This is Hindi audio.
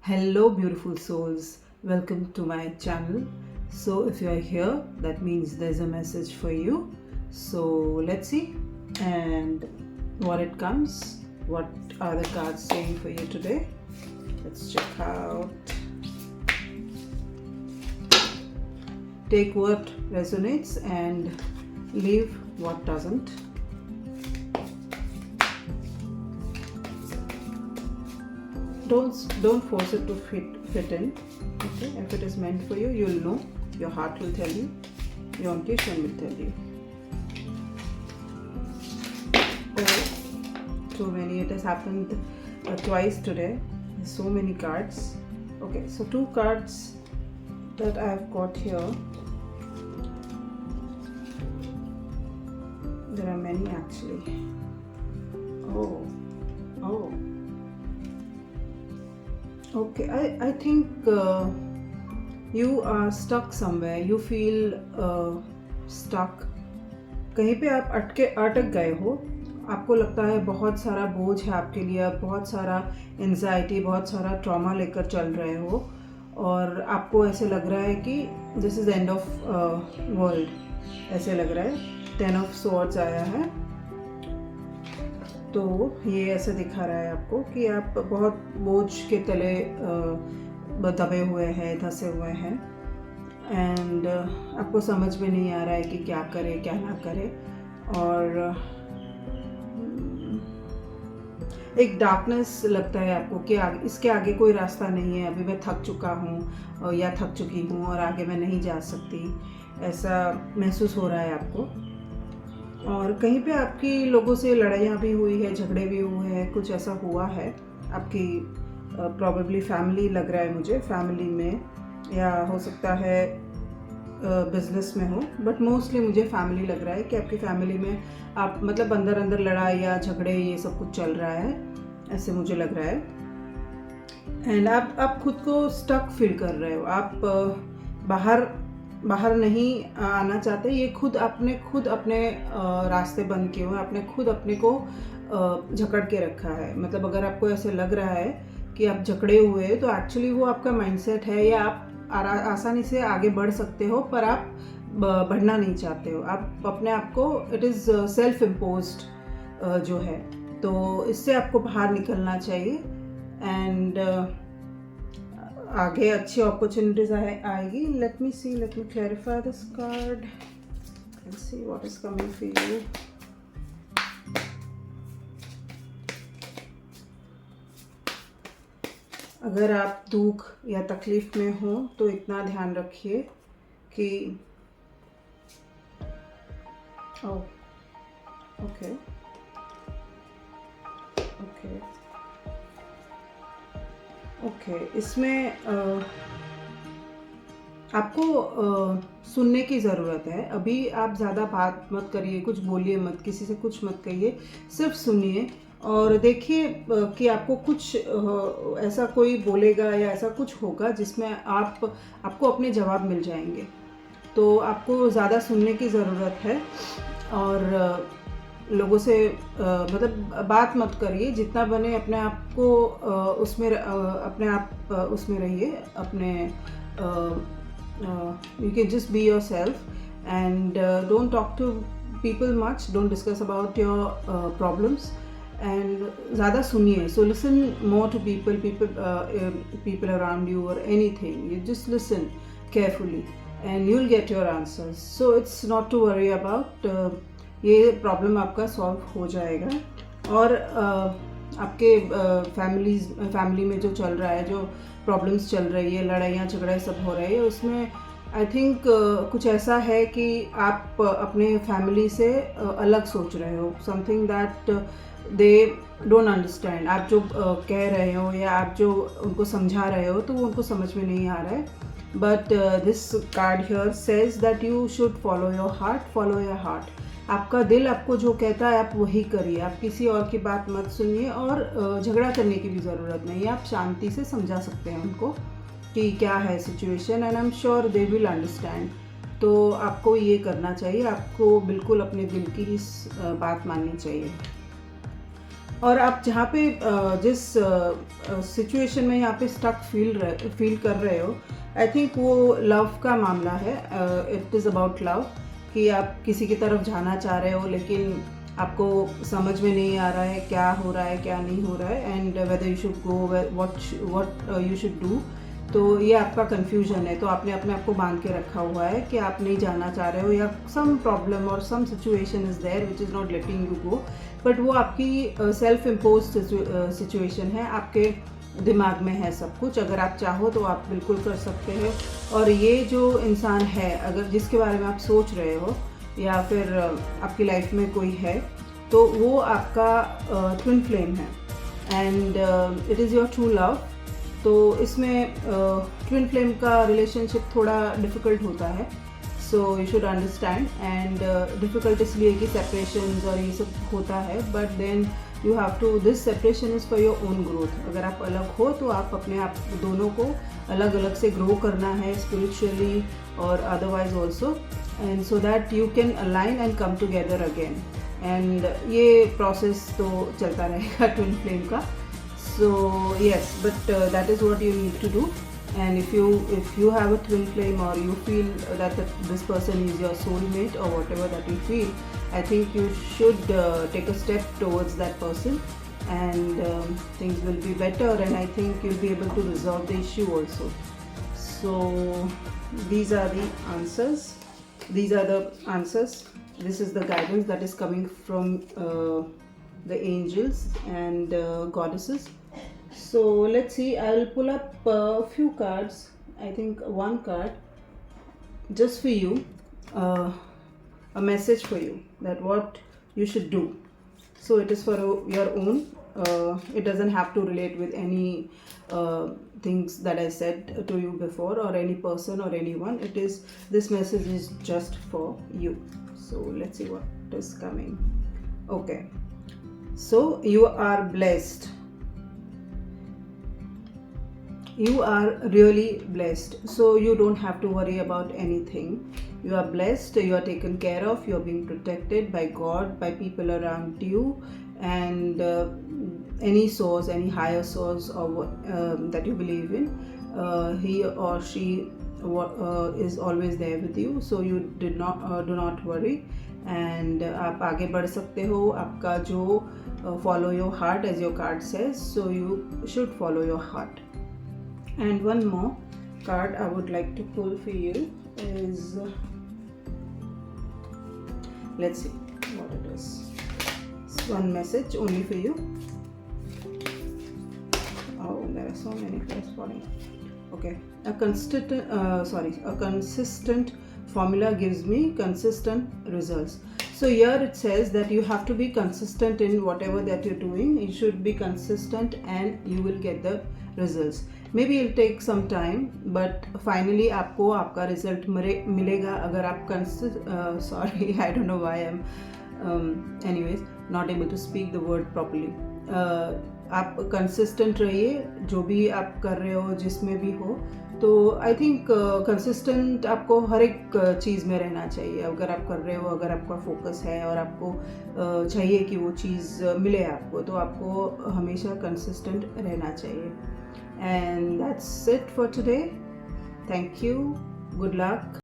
Hello, beautiful souls. Welcome to my channel. So, if you are here, that means there's a message for you. So, let's see and what it comes. What are the cards saying for you today? Let's check out. Take what resonates and leave what doesn't. Don't force it to fit in. Okay, if it is meant for you, you'll know. Your heart will tell you. Your intuition will tell you. Oh, too many. It has happened twice today. There's so many cards. Okay, so two cards that I've got here. There are many actually. Oh. Okay, I think you are stuck somewhere. You feel stuck. कहीं पे आप अटक गए हो. आपको लगता है बहुत सारा बोझ है आपके लिए, बहुत सारा एंजाइटी, बहुत सारा ट्रॉमा लेकर चल रहे हो और आपको ऐसे लग रहा है कि this is end of world. ऐसे लग रहा है. 10 ऑफ स्वॉर्ड्स आया है. तो ये ऐसा दिखा रहा है आपको कि आप बहुत बोझ के तले दबे हुए हैं, धंसे हुए हैं एंड आपको समझ में नहीं आ रहा है कि क्या करे क्या ना करे. और एक डार्कनेस लगता है आपको कि इसके आगे कोई रास्ता नहीं है. अभी मैं थक चुका हूँ या थक चुकी हूँ और आगे मैं नहीं जा सकती. ऐसा महसूस हो रहा है आपको. और कहीं पे आपकी लोगों से लड़ाइयाँ भी हुई है, झगड़े भी हुए हैं, कुछ ऐसा हुआ है. आपकी प्रॉबेबली फैमिली लग रहा है मुझे, फैमिली में या हो सकता है बिजनेस में हो, बट मोस्टली मुझे फैमिली लग रहा है कि आपकी फैमिली में आप मतलब अंदर अंदर लड़ाई या झगड़े ये सब कुछ चल रहा है. ऐसे मुझे लग रहा है. एंड आप खुद को स्टक फील कर रहे हो. आप बाहर नहीं आना चाहते. ये खुद अपने रास्ते बंद किए हुए. आपने खुद अपने को जकड़ के रखा है. मतलब अगर आपको ऐसे लग रहा है कि आप जकड़े हुए हैं तो एक्चुअली वो आपका माइंडसेट है या आप आसानी से आगे बढ़ सकते हो पर आप बढ़ना नहीं चाहते हो. आप अपने आप को इट इज़ सेल्फ इम्पोज्ड जो है, तो इससे आपको बाहर निकलना चाहिए एंड आगे अच्छी अपॉर्चुनिटीज आएगी. Let me clarify this card and see what is coming for you. अगर आप दुख या तकलीफ में हो तो इतना ध्यान रखिए कि ओके इसमें आपको सुनने की ज़रूरत है. अभी आप ज़्यादा बात मत करिए, कुछ बोलिए मत, किसी से कुछ मत कहिए. सिर्फ सुनिए और देखिए कि आपको कुछ ऐसा कोई बोलेगा या ऐसा कुछ होगा जिसमें आपको अपने जवाब मिल जाएंगे. तो आपको ज़्यादा सुनने की ज़रूरत है और लोगों से मतलब बात मत करिए. जितना बने अपने आप को उसमें रहिए. अपने you can just be yourself and don't talk to people much. Don't discuss about your problems and ज़्यादा सुनिए. So listen more to people around you or anything. You just listen carefully and you'll get your answers. So it's not to worry about. ये प्रॉब्लम आपका सॉल्व हो जाएगा. और आपके फैमिली में जो चल रहा है, जो प्रॉब्लम्स चल रही है, लड़ाइयाँ झगड़े सब हो रहे हैं, उसमें आई थिंक कुछ ऐसा है कि आप अपने फैमिली से अलग सोच रहे हो. Something that they don't understand. आप जो कह रहे हो या आप जो उनको समझा रहे हो तो वो उनको समझ में नहीं आ रहा है. But this card here says that you should follow your heart. आपका दिल आपको जो कहता है आप वही करिए. आप किसी और की बात मत सुनिए और झगड़ा करने की भी ज़रूरत नहीं है. आप शांति से समझा सकते हैं उनको कि क्या है situation and I am sure they will understand. तो आपको ये करना चाहिए. आपको बिल्कुल अपने दिल की इस बात माननी चाहिए. और आप जहाँ पे जिस सिचुएशन में यहाँ पे स्टक फील कर रहे हो, आई थिंक वो लव का मामला है. इट इज़ अबाउट लव, कि आप किसी की तरफ जाना चाह रहे हो लेकिन आपको समझ में नहीं आ रहा है क्या हो रहा है क्या नहीं हो रहा है, and whether you should go, what you should do. तो ये आपका कन्फ्यूजन है. तो आपने अपने आप को बांध के रखा हुआ है कि आप नहीं जाना चाह रहे हो, या सम प्रॉब्लम और some situation is there which is not letting you go. But वो आपकी सेल्फ इम्पोज सिचुएशन है, आपके दिमाग में है सब कुछ. अगर आप चाहो तो आप बिल्कुल कर सकते हैं. और ये जो इंसान है, अगर जिसके बारे में आप सोच रहे हो, या फिर आपकी लाइफ में कोई है, तो वो आपका ट्विन फ्लेम है, and it is your true love. तो इसमें ट्विन फ्लेम का रिलेशनशिप थोड़ा डिफ़िकल्ट होता है. So you should understand. And difficult इसलिए कि सेपरेशन और ये सब होता है, but then you have to, this separation is for your own growth. अगर आप अलग हो तो आप अपने आप दोनों को अलग अलग से ग्रो करना है, स्पिरिचुअली और otherwise also, and so that you can align and come together again. And ये प्रोसेस तो चलता रहेगा ट्विन फ्लेम का. So yes, but that is what you need to do. And if you have a twin flame, or you feel that this person is your soulmate, or whatever that you feel, I think you should take a step towards that person, and things will be better, and I think you'll be able to resolve the issue also. So these are the answers. These are the answers. This is the guidance that is coming from the angels and goddesses. So let's see, I'll pull up a few cards. I think one card just for you, a message for you, that what you should do. So it is for your own. It doesn't have to relate with any things that I said to you before, or any person or anyone. This message is just for you. So let's see what is coming. Okay, so you are blessed. You are really blessed, so you don't have to worry about anything. You are blessed, you are taken care of, you are being protected by God, by people around you, and any source, any higher source, or what that you believe in, he or she is always there with you. So you do not worry, and आप आगे बढ़ सकते हो. आपका जो follow your heart, as your card says, so you should follow your heart. And one more card I would like to pull for you is, let's see what it is. It's one message only for you. Oh, there are so many cards falling. Okay, a consistent formula gives me consistent results. So here it says that you have to be consistent in whatever that you're doing. You should be consistent and you will get the results. Maybe it'll take some time, but finally आपको आपका रिजल्ट मिलेगा अगर आप sorry, I don't know why I'm anyways not able to speak the word properly. आप कंसिस्टेंट रहिए जो भी आप कर रहे हो, जिसमें भी हो. तो आई थिंक कंसिस्टेंट आपको हर एक चीज़ में रहना चाहिए. अगर आप कर रहे हो, अगर आपका फोकस है और आपको चाहिए कि वो चीज़ मिले आपको, तो आपको हमेशा कंसिस्टेंट रहना चाहिए. And that's it for today. Thank you. Good luck.